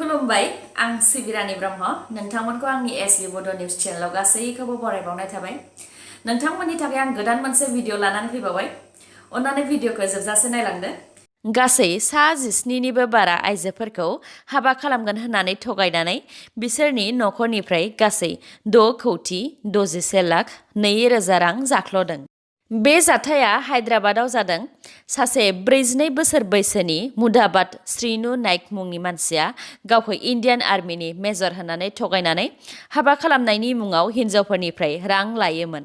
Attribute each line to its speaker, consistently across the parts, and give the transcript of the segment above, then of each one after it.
Speaker 1: खुलुमबाय आं सिबिरानि ब्रह्म नोंथांमोनखौ आंनि एसबी बड' निउज चेनेलाव गासैखौबो बरायबावनाय थाबाय नोंथांमोननि थाखाय आं गोदान मोनसे भिडिअ लानानै फैबावबाय अन्नानै भिडिअखौ जोबजासे नायलांदो गासै 17निबो बारा आइजोफोरखौ हाबा खालामगोन होननानै थगायनानै बिसोरनि नखरनिफ्राय गासै 6,61,02,000 रां जाख्ल'दों। बे जाथाया हायद्राबादाव जादों। सासे 42 बोसोर बैसोनि मुदाबाद श्रीनु नाइक मुंनि मानसिया गावखौ इन्डियान आर्मिनि मेजर होननानै थगायनानै हाबा खालामनायनि मुङाव हिन्जावफोरनिफ्राय रां लायोमोन।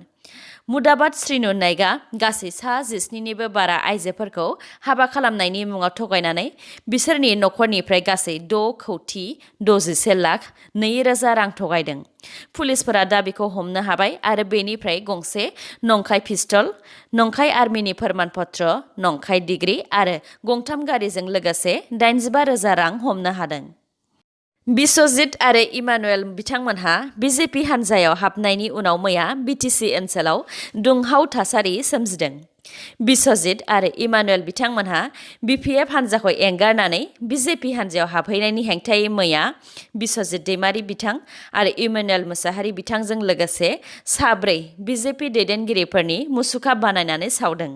Speaker 1: मुदाबाद श्रीनु नाइकआ गासै 17निबो बारा आइजोफोरखौ हाबा खालामनायनि मुङाव थगायनानै बिसोरनि नखरनिफ्राय गासै 6,61,02,000 रां थगायदों। पुलिसफोरा दा बेखौ हमनो हाबाय आरो बेनिफ्राय गंसे नंखाय पिस्तल, नंखाय आर्मिनि फोरमान पत्र, नंखाय डिग्री आरो गंथाम गारिजों लोगोसे 85,000 रां हमनो हादों। बिश्वजित आरो इमानुएल बिथांमोनहा बिजेपि हान्जायाव हाबनायनि उनाव मैया बिटिसि ओनसोलाव दुंहाव थासारि सोमजिदों। बिश्वजित आरो इमानुएल बिथांमोनहा बिपिएफ हान्जाखौ एंगारनानै बिजेपि हान्जायाव हाबहैनायनि हेंथायै मैया बिश्वजित दैमारि बिथां आरो इमानुएल मुसाहारि बिथांजों लोगोसे 4 बिजेपि दैदेनगिरिफोरनि मुसुखा बानायनानै सावदों।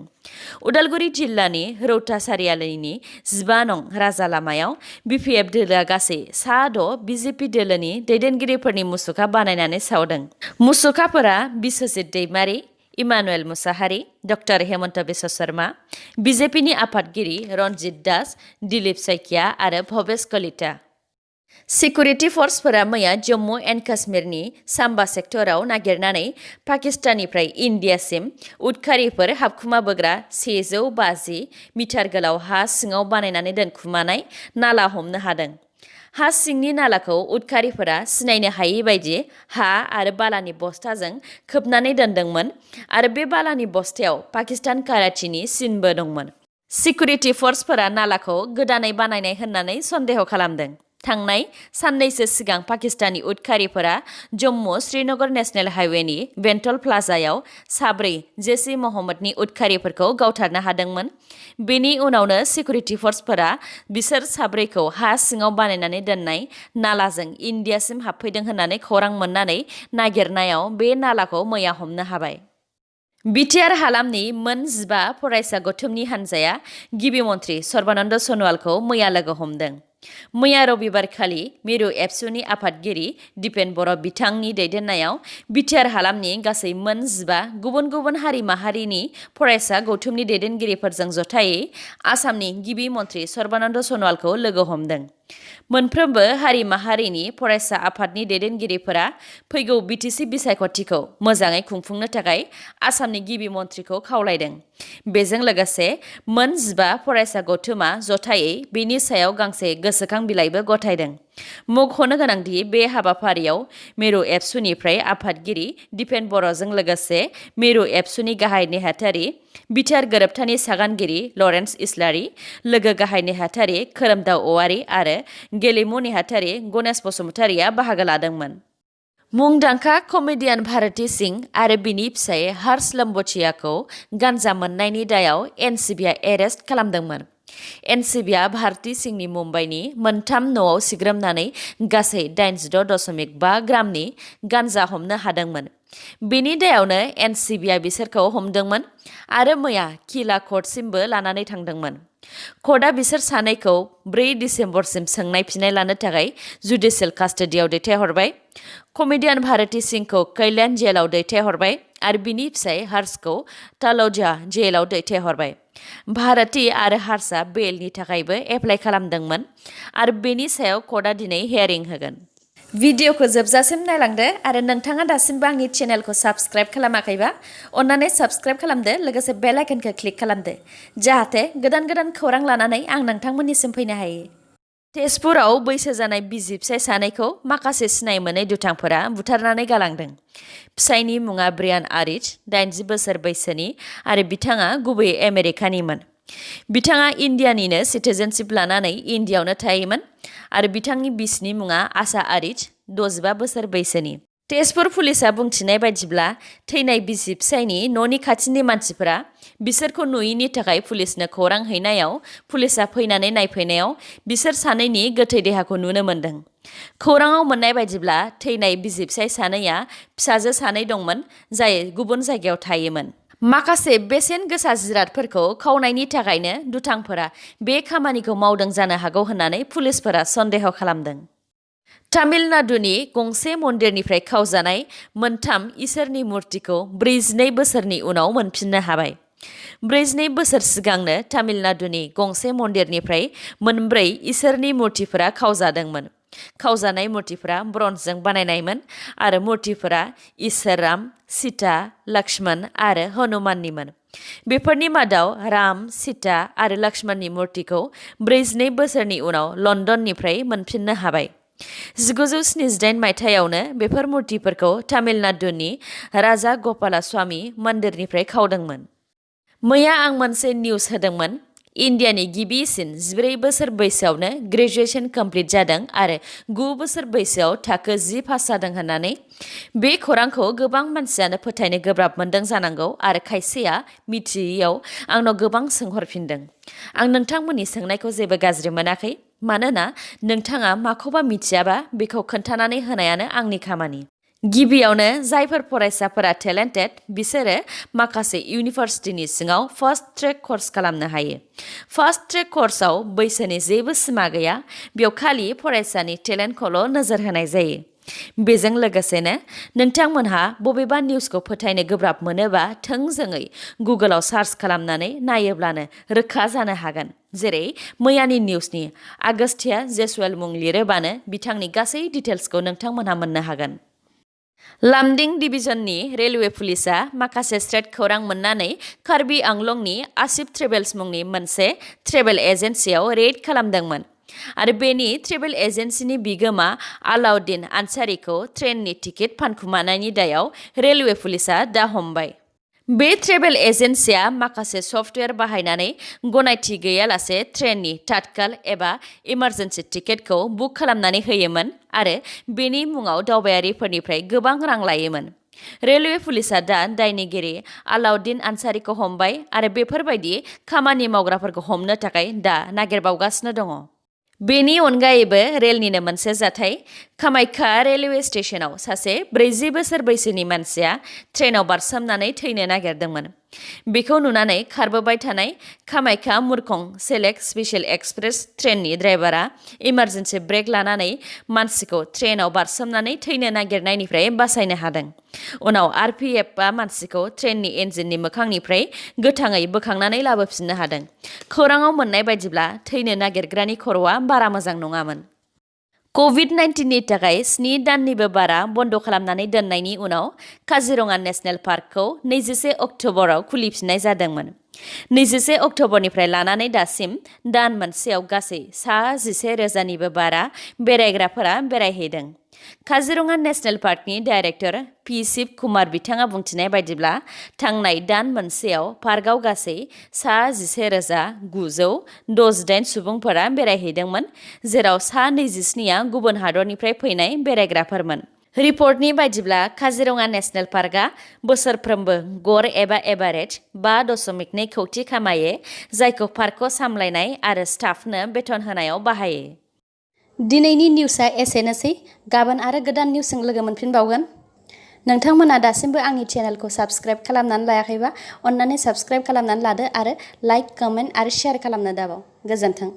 Speaker 1: उदालगुरि जिल्लानि रौता सारियालिनि 15 नं राजा लामायाव बिपिएफ दोलोआ गासै 6 बिजेपि दोलोनि दैदेनगिरिफोरनि मुसुखा बानायनानै सावदों। मुसुखाफोरा बिश्वजित दैमारि, इमानुएल मुसाहारि, डक्टर हेमन्त बिश्व शर्मा, बिजेपिनि आफादगिरि रन्जित दास, दिलीप सैकिया आरो भवेश कलिता। सिकिउरिटि फर्सफोरा मैया जम्मु एन्ड काश्मीरनि साम्बा सेक्टराव नागिरनानै पाकिस्ताननिफ्राय इन्डियासिम उदखारिफोर हाबखुमाबोग्रा 150 मिटार गोलाव हा सिङाव बानायनानै दोनखुमानाय नाला हमनो हादों। हा सिंनि नालाखौ उदखारिफोरा सिनायनो हायै बायदि हा आरो बालानि बस्थाजों खोबनानै दोनदोंमोन आरो बे बालानि बस्थायाव पाकिस्तान कराचिनि सिनबो दंमोन। सिकिउरिटि फर्सफोरा नालाखौ गोदानै बानायनाय होननानै सन्देह खालामदों। थांनाय साननैसो सिगां पाकिस्तानी उदखारिफोरा जम्मु श्रीनगर नेशनेल हाइवेनि बेंटल प्लाजायाव 4 जैश-ए मोहम्मदनि उदखारिफोरखौ गावथारनो हादोंमोन। बेनि उनावनो सिकिउरिटि फर्सफोरा बिसोर 4खौ हा सिङाव बानायनानै दोननाय नालाजों इन्डियासिम हाबफैदों होननानै खौरां मोननानै नागिरनायाव बे नालाखौ मैया हमनो हाबाय। बिटिआर हालामनि मोन 15 फरायसा गौथुमनि हान्जाया गिबि मन्थ्रि सर्बानन्द सन'वालखौ मैया लोगो हमदों। मैया रबिबारखालि मिरु एबसुनि आफादगिरि दिपेन बर' बिथांनि दैदेननायाव बिटिआर हालामनि गासै मोन 15 गुबुन गुबुन हारि माहारिनि फरायसा गौथुमनि दैदेनगिरिफोरजों जथायै आसामनि गिबि मन्थ्रि सर्बानन्द सन'वालखौ लोगो हमदों। मोनफ्रोमबो हारि माहारिनि फरायसा आफादनि दैदेनगिरिफोरा फैगौ बिटिसि बिसायख'थिखौ मोजाङै खुंफुंनो थाखाय आसामनि गिबि मन्थ्रिखौ खावलायदों। बेजों लोगोसे मोन 15 फरायसा गौथुमा जथायै बेनि सायाव गांसे गोसोखां बिलाइबो गथायदों। मख'नो गोनांदि बे हाबाफारियाव मिरु एबसुनिफ्राय आफादगिरि दिपेन बर'जों लोगोसे मिरु एबसुनि गाहाय नेहाथारि, बिटिआर गोरोबथानि सागानगिरि लरेन्स इस्लारि, लोगो गाहाय नेहाथारि खोरोमदाव औवारि आरो गेलेमु नेहाथारि गणेश बसुमतारिया बाहागो लादोंमोन। मुंदांखा कमेडियान भारती सिंह आरो बिनि फिसाय हर्ष लम्बोटियाखौ गान्जा मोननायनि दायाव एनसिबिआ एरेस्ट खालामदोंमोन। एनसिबिआ भारती सिंहनि मुम्बाइनि मोनथाम न'आव सिग्रोमनानै गासै 86.5 ग्रामनि गान्जा हमनो हादोंमोन। बेनि दायावनो एनसिबिआ बिसोरखौ हमदोंमोन आरो मैया किला कर्टसिमबो लानानै थांदोंमोन। कर्टआ बिसोर सानैखौ 4 दिसेम्बरसिम सोंनाय फिननाय लानो थाखाय जुडिशियेल कास्टडियाव दैथायहरबाय। कमेडियान भारती सिंहखौ कल्याण जेलाव दैथायहरबाय आरो बिनि फिसाय हर्षखौ तलौजा जेलाव दैथायहरबाय। भारती आरो हर्षआ बेलनि थाखायबो एप्लाइ खालामदोंमोन आरो बेनि सायाव कर्टआ दिनै हियारिं होगोन। भिडिअखौ जोबजासिम नायलांदो आरो नोंथाङा दासिमबो आंनि चेनेलखौ साबस्क्राइब खालामाखैबा अन्नानै साबस्क्राइब खालामदो लोगोसे बेल आइकनखौ क्लिक खालामदो जाहाथे गोदान गोदान खौरां लानानै आं नोंथांमोननिसिम फैनो हायो। तेजपुराव बैसो जानाय बिसि फिसाय सानैखौ माखासे सिनाय मोनै दुथांफोरा बुथारनानै गालांदों। फिसायनि मुङा ब्रियान आरिच, 80 बोसोर बैसोनि आरो बिथाङा गुबैयै आमेरिकानिमोन। बिथाङा इन्डियानिनो सिटिजेनशिप लानानै इन्डियायावनो थायोमोन आरो बिथांनि बिसिनि मुङा आशा आरिच, 65 बोसोर बैसोनि। तेजपुर पुलिसा बुंथिनाय बायदिब्ला थैनाय बिसि फिसायनि न'नि खाथिनि मानसिफोरा बिसोरखौ नुयैनि थाखाय पुलिसनो खौरां हैनायाव पुलिसा फैनानै नायफैनायाव बिसोर सानैनि गोथै देहाखौ नुनो मोन्दों। खौराङाव मोननाय बायदिब्ला थैनाय बिसि फिसाय सानैया फिसाजो सानै दंमोन जाय गुबुन जायगायाव थायोमोन। माखासे बेसेन गोसा जिरादफोरखौ खावनायनि थाखायनो दुथांफोरा बे खामानिखौ मावदों जानो हागौ होननानै पुलिसफोरा सन्देह खालामदों। तामिलनाडुनि गंसे मन्दिरनिफ्राय खावजानाय मोनथाम इसोरनि मुर्तिखौ 42 बोसोरनि उनाव मोनफिननो हाबाय। 42 बोसोर सिगांनो तामिलनाडुनि गंसे मन्दिरनिफ्राय मोनब्रै इसोरनि मुर्तिफोरा खावजादोंमोन। खावजानाय मुर्तिफोरा ब्रन्जजों बानायनायमोन आरो मुर्तिफोरा इसोराम, सीता, लक्ष्मण आरो हनुमाननिमोन। बेफोरनि मादाव राम, सीता आरो लक्ष्मणनि मुर्तिखौ 42 बोसोरनि उनाव लन्दननिफ्राय मोनफिननो हाबाय। 1978 मायथाइयावनो बेफोर मुर्तिफोरखौ तामिलनाडुनि राजा गपालास्वामी मन्दिरनिफ्राय खावदोंमोन। मैया आं मोनसे निउज होदोंमोन। इन्डियानि गिबिसिन 14 बोसोर बैसोआवनो ग्रेजुएशन कमप्लिट जादों आरो 9 बोसोर बैसोआव थाखो 10 पास जादों होननानै। बे खौरांखौ गोबां मानसियानो फोथायनो गोब्राब मोनदों जानांगौ आरो खायसेया मिथियैयाव आंनाव गोबां सोंहरफिनदों। आं नोंथांमोननि सोंनायखौ जेबो गाज्रि मोनाखै, मानोना नोंथाङा माखौबा मिथियाबा बेखौ खोन्थानानै होनायानो आंनि खामानि। गिबियावनो जायफोर फरायसाफोरा टेलेन्टेड बिसोरो माखासे इउनिभार्सिटिनि सिङाव फास्ट ट्रेक कर्स खालामनो हायो। फास्ट ट्रेक कर्सआव बैसोनि जेबो सिमा गैया, बेयाव खालि फरायसानि टेलेन्टखौल' नोजोर होनाय जायो। बेजों लोगोसेनो नोंथांमोनहा बबेबा निउसखौ फोथायनो गोब्राब मोनोबा थोंजोङै गुगोलाव सार्च खालामनानै नायोब्लानो रोखा जानो हागोन। जेरै मैयानि निउसनि आगस्तिया जेसुवेल मुं लिरोबानो बिथांनि गासै डिटेल्सखौ नोंथांमोनहा मोननो हागोन। लामडिं डिभिजननि रेलवे पुलिसा माखासे स्ट्रेट खौरां मोननानै कार्बि आंलंनि आसिफ ट्रेभेल्स मुंनि मोनसे ट्रेभेल एजेन्सियाव रेड खालामदोंमोन आरो बेनि ट्रेभेल एजेन्सिनि बिगोमा आलाउद्दिन आनसारिखौ ट्रेननि टिकेट फानखुमानायनि दायाव रेलवे पुलिसा दा हमबाय। बे ट्रेभेल एजेन्सिया माखासे सफ्टवेयार बाहायनानै गनायथि गैयालासे ट्रेननि तात्काल एबा इमार्जेन्सि टिकेटखौ बुक खालामनानै होयोमोन आरो बेनि मुङाव दावबायारिफोरनिफ्राय गोबां रां लायोमोन। रेलवे पुलिसा दा दायनिगिरि आलाउद्दिन आनसारिखौ हमबाय आरो बेफोरबायदि खामानि मावग्राफोरखौ हमनो थाखाय दा नागिरबावगासिनो दङ। बेनि अनगायैबो रेलनिनो मोनसे जाथाय, कामाख्या रेलवे स्टेशनाव सासे 40 बोसोर बैसोनि मानसिया ट्रेनाव बारसोमनानै थैनो नागिरदोंमोन। बेखौ नुनानै खारबोबाय थानाय कामाख्या मुरखं सेलेक्ट स्पेशल एक्सप्रेस ट्रेननि ड्राइभारा इमार्जेन्सि ब्रेक लानानै मानसिखौ ट्रेनाव बारसोमनानै थैनो नागिरनायनिफ्राय बासायनो हादों। उनाव आरपीएफआ मानसिखौ ट्रेननि इन्जिननि मोखांनिफ्राय गोथाङै बोखांनानै लाबोफिननो हादों। खौराङाव मोननाय बायदिब्ला थैनो नागिरग्रानि खर'आ बारा मोजां नङामोन। कभिड-19नि थाखाय 7 दाननिबो बारा बन्द खालामनानै दोननायनि उनाव काजिरङा नेशनेल पार्कखौ 21 अक्ट'बराव खुलिफिननाय जादोंमोन। 21 अक्ट'बरनिफ्राय लानानै दासिम दान मोनसेयाव गासै 11,000निबो बारा बेरायग्राफोरा बेरायहैदों। काजिरङा नेशनेल पार्कनि डाइरेक्टर पि शिव कुमार बिथाङा बुंथिनाय बायदिब्ला थांनाय दान मोनसेयाव पार्कआव गासै 11,968 सुबुंफोरा बेरायहैदोंमोन, जेराव 27आ गुबुन हादरनिफ्राय फैनाय बेरायग्राफोरमोन। रिपर्टनि बायदिब्ला काजिरङा नेशनेल पार्कआ बोसोरफ्रोमबो गड़ एबा एभारेज 5.2 कौटि खामायो, जायखौ पार्कखौ सामलायनाय आरो स्टाफनो बेथन होनायाव बाहायो।
Speaker 2: दिनैनि निउसआ एसेनोसै। गाबोन आरो गोदान निउसजों लोगो मोनफिनबावगोन। नोंथांमोना दासिमबो आंनि चेनेलखौ साबस्क्राइब खालामनानै लायाखैबा अन्नानै साबस्क्राइब खालामनानै लादो आरो लाइक, कमेन्ट आरो शेयार खालामनो दाबाव। गोजोन्थों।